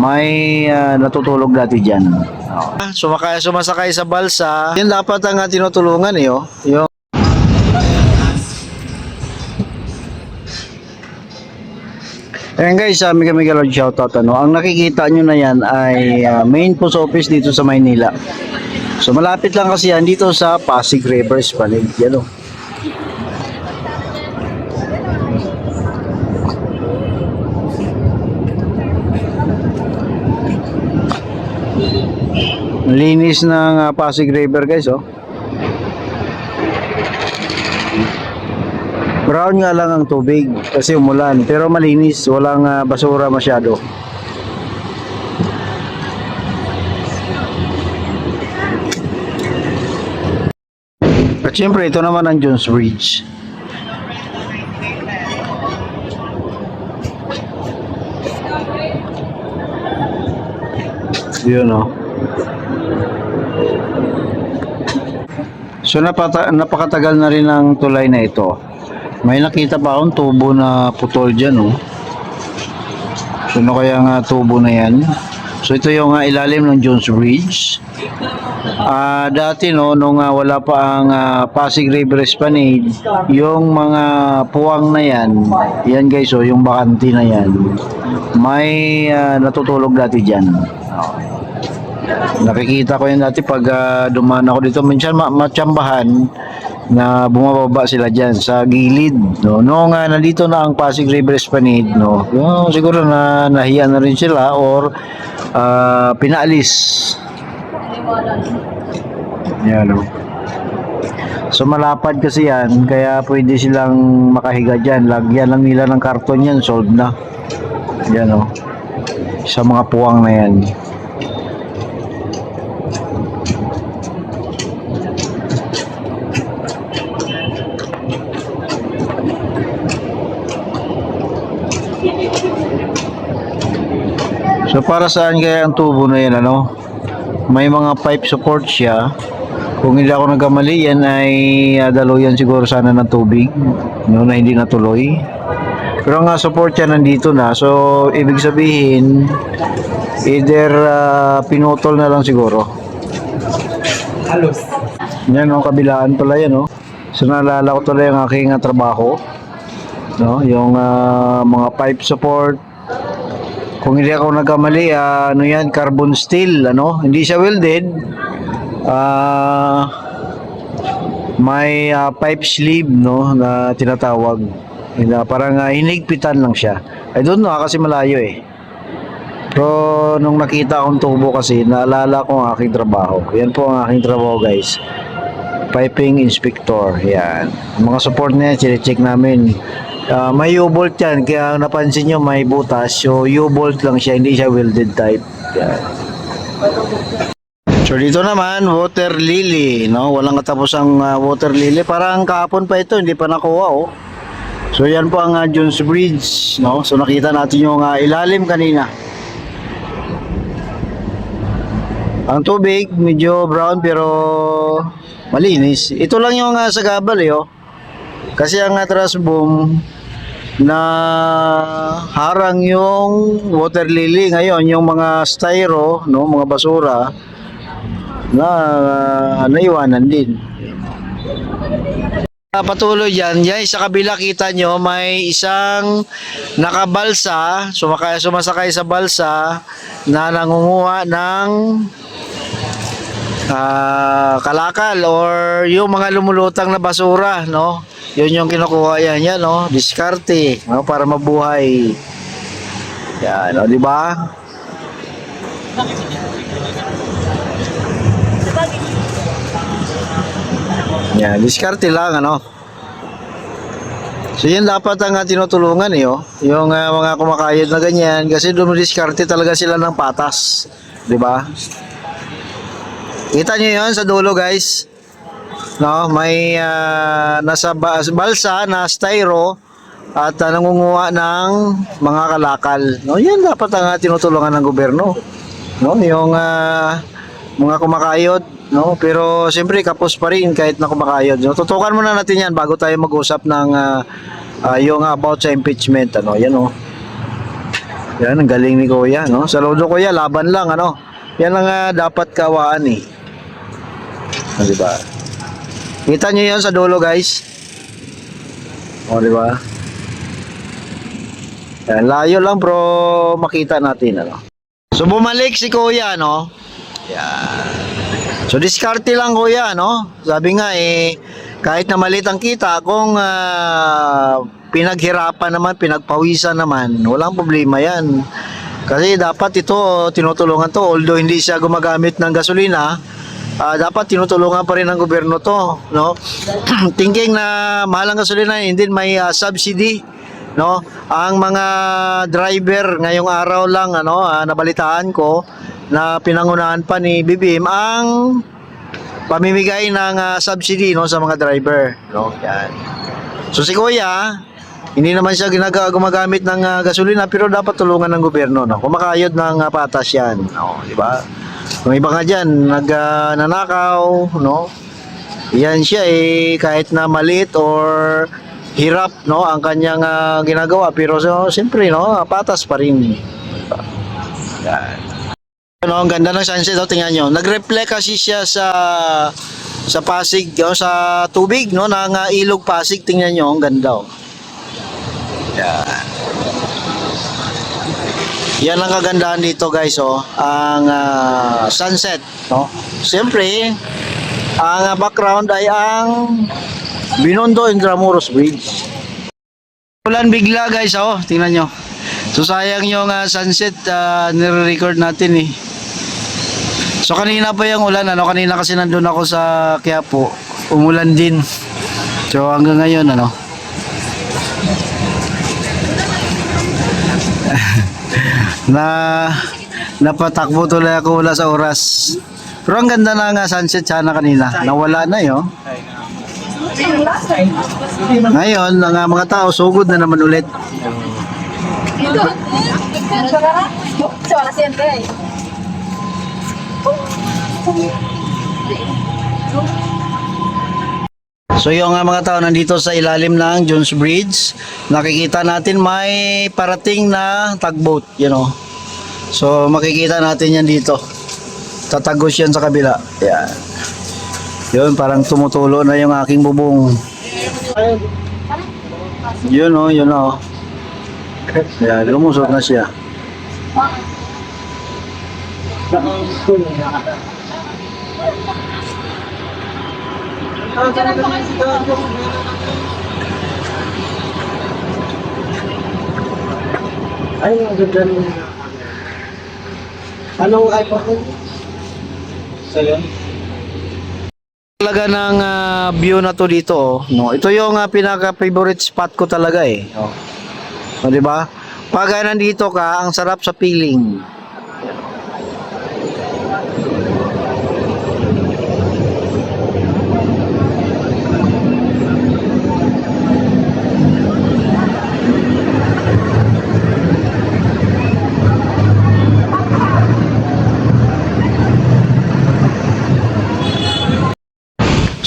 may natutulog dati dyan. Sumasakay sa balsa. Yan dapat ang tinutulungan eh. Oh. Yung ayan guys, kami Lord shoutout. Ang nakikita nyo na yan ay main post office dito sa Maynila. So malapit lang kasi yan dito sa Pasig River Esplanade. Yan o. Linis ng Pasig River guys oh. Brown nga lang ang tubig kasi umulan, pero malinis, walang basura masyado. At syempre ito naman ang Jones Bridge. Yun o. So napakatagal na rin ang tulay na ito. May nakita pa akong tubo na putol dyan oh. So ano kaya nga tubo na yan? So ito yung ilalim ng Jones Bridge. Dati no, nung wala pa ang Pasig River Esplanade, yung mga puwang na yan, yan guys oh, yung bakante na yan, may natutulog dati dyan. Nakikita ko yan dati pag dumaan ako dito, minsan matsambahan na bumababa sila dyan sa gilid no. Noong nandito na ang Pasig River Esplanade no, siguro na nahiya na rin sila or pinaalis yan no. So malapad kasi yan, kaya pwede silang makahiga dyan. Lagyan lang nila ng karton yan, solved na yan no, sa mga puwang na yan. So para saan kaya ang tubo na yan ano? May mga pipe support siya. Kung hindi ako nagkamali, yan ay daluyan siguro sana ng tubig no, na hindi natuloy. Pero ang support yan nandito na. So ibig sabihin either pinutol na lang siguro. Halos. Yan o, kabilaan pala yan o. So naalala ko tuloy ang aking trabaho no, yung mga pipe support. Kung hindi ako nagkamali, ano yan, carbon steel, ano? Hindi siya welded. May pipe sleeve, no, na tinatawag. Parang hinigpitan lang siya. I don't know, kasi malayo eh. Pero nung nakita akong tubo kasi, naalala ko ang aking trabaho. Yan po ang aking trabaho, guys. Piping inspector, yan. Mga support na yan, check namin. May U-bolt yan, kaya napansin nyo may butas. So U-bolt lang siya, hindi siya welded type. Yan. So dito naman, water lily, no? Walang katapusang water lily. Parang kahapon pa ito, hindi pa nakuha oh. So yan po ang Jones Bridge, no? So nakita natin yung ilalim kanina. Ang tubig medyo brown pero malinis. Ito lang yung sagabal eh oh. Kasi ang trash boom na harang yung water lily ngayon, yung mga styro, no, mga basura na naiwanan din. Patuloy yan, sa kabila kita nyo may isang nakabalsa, sumasakay sa balsa na nangunguha ng kalakal or yung mga lumulutang na basura, no? Yun yung kinukuha yan, no? Diskarte, no? Para mabuhay. Yan, no? Di ba? Yan, diskarte lang, ano? So yan dapat ang tinutulungan eh, oh. Yung mga kumakayod na ganyan, kasi dumidiskarte talaga sila ng patas, di ba? Kita nyo yun sa dulo, guys. No, may nasa balsa na styro at nangunguha ng mga kalakal. No, yan dapat ang tinutulungan ng gobyerno. No, yung mga kumakayod, no, pero siyempre kapos pa rin kahit na kumakayod. No, tutukan muna natin yan bago tayo mag-usap ng yung about sa impeachment, ano, yan oh. Yan, ang galing ni Kuya, no? Saludo Kuya, laban lang, ano? Yan ang dapat kawaan eh. Di ba? Kita nyo yan sa dulo, guys. O, di ba? Yan, layo lang pero makita natin, ano? So, bumalik si Kuya, no? Yan. So, diskarte lang, Kuya, no? Sabi nga, kahit na maliit ang kita, kung pinaghirapan naman, pinagpawisan naman, walang problema yan. Kasi dapat ito, tinutulungan to. Although hindi siya gumagamit ng gasolina, dapat tinutulungan pa rin ng gobyerno to, no? Thinking na mahal ang gasolina, hindi may subsidy, no? Ang mga driver ngayong araw lang, ano, nabalitaan ko na pinangunahan pa ni BBM ang pamimigay ng subsidy, no, sa mga driver, no? Yan. So si Kuya, hindi naman siya gumagamit ng gasolina, pero dapat tulungan ng gobyerno, no? Kumakayod ng patas yan, no? Di ba? Yung iba nga dyan, nanakaw, no? Yan siya kahit na maliit or hirap, no, ang kanyang ginagawa, pero siyempre, no, patas pa rin. Yan. No, ang ganda ng sunset, tingnan nyo. Nag-reflect kasi siya sa Pasig, no, sa tubig, no, ng ilog Pasig. Tingnan nyo, ang ganda. Yan. Yan ang kagandahan dito, guys, ang sunset, no. Siyempre, ang background ay ang Binondo Intramuros Bridge. Ulan bigla, guys, tingnan nyo. So sayang yung sunset, nire-record natin So kanina pa yung ulan, ano, kanina kasi nandun ako sa Quiapo, umulan din. So hanggang ngayon, ano, napatakbo tuloy ako wala sa oras. Pero ang ganda na nga sunset sana kanina. Nawala na yun. Ngayon, ang mga tao sugod na naman ulit. So yung mga tao nandito sa ilalim ng Jones Bridge, nakikita natin may parating na tugboat, So makikita natin yan dito. Tatagos yan sa kabila. Yan. Yun, parang tumutulo na yung aking bubong. Yun yun Yan, lumusot na siya. Ay, ang ganda nung... Anong iPhone? Sa'yo? Talaga ng view na to dito, no. Ito yung pinaka-favorite spot ko talaga O, di ba? Pag nandito ka, ang sarap sa feeling.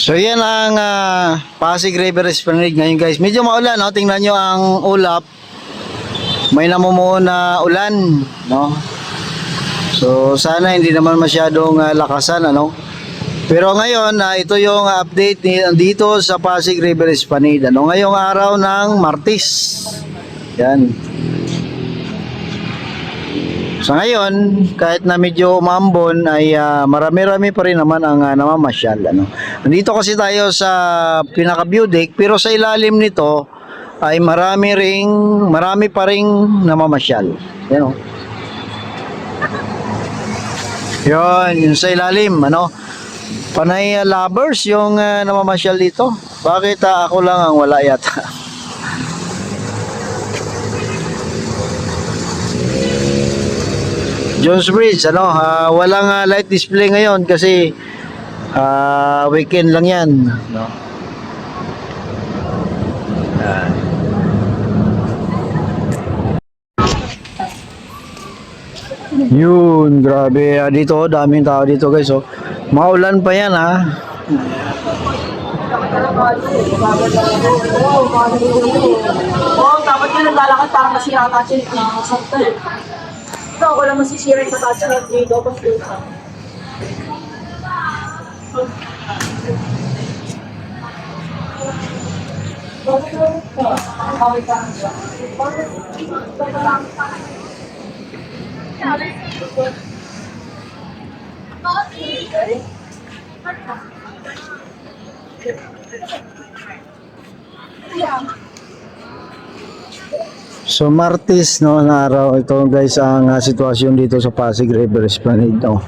So yan ang Pasig River Esplanade ngayon, guys. Medyo maulan, tingnan nyo ang ulap. May namumuo na ulan, no? So sana hindi naman masyadong lakasan, ano? Pero ngayon, ito yung update dito sa Pasig River Esplanade, ano? Ngayong araw ng Martes. Yan. So ngayon, kahit na medyo umambon ay marami-rami pa rin naman ang namamasyal, ano. Nandito kasi tayo sa pinaka-view deck, pero sa ilalim nito ay marami pa ring namamasyal. Yan Yun, yung sa ilalim, ano. Panay lovers yung namamasyal dito. Bakit ako lang ang wala yata? Jones Bridge, walang light display ngayon kasi weekend lang yan, no? Yun, grabe. Dito, daming tao dito, guys. Maulan pa yan, Oh, dapat nga naglalakad parang masira ang touch and sakto eh. Ito, ako lang masisira yung touch and dito. Basta So Martes no na araw ito guys ang sitwasyon dito sa Pasig River Esplanade no.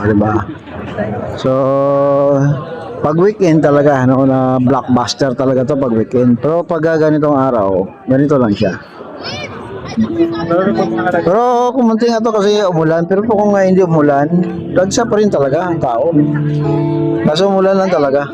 Diba? So pag weekend talaga no na blockbuster talaga to pag weekend. Pero pag ganitong araw, ganito lang siya. Pero kumunti nga to kasi umulan, pero kung nga hindi umulan, dagsa pa rin talaga ang tao. Kaso umulan lang talaga.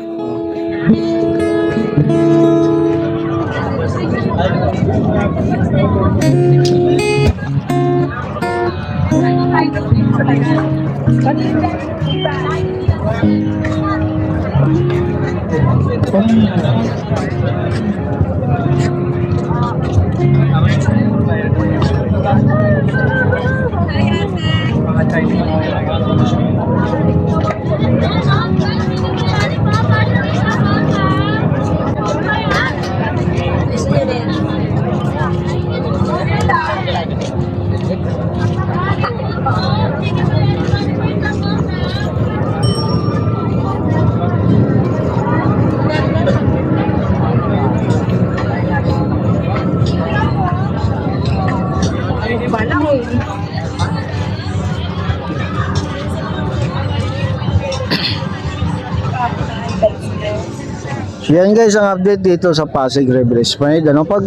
So yan guys ang update dito sa Pasig River Esplanade. Ano pag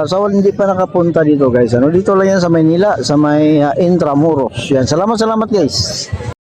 sa hindi pa nakapunta dito guys, ano dito lang yan sa Maynila, sa may Intramuros. Yan. Salamat guys.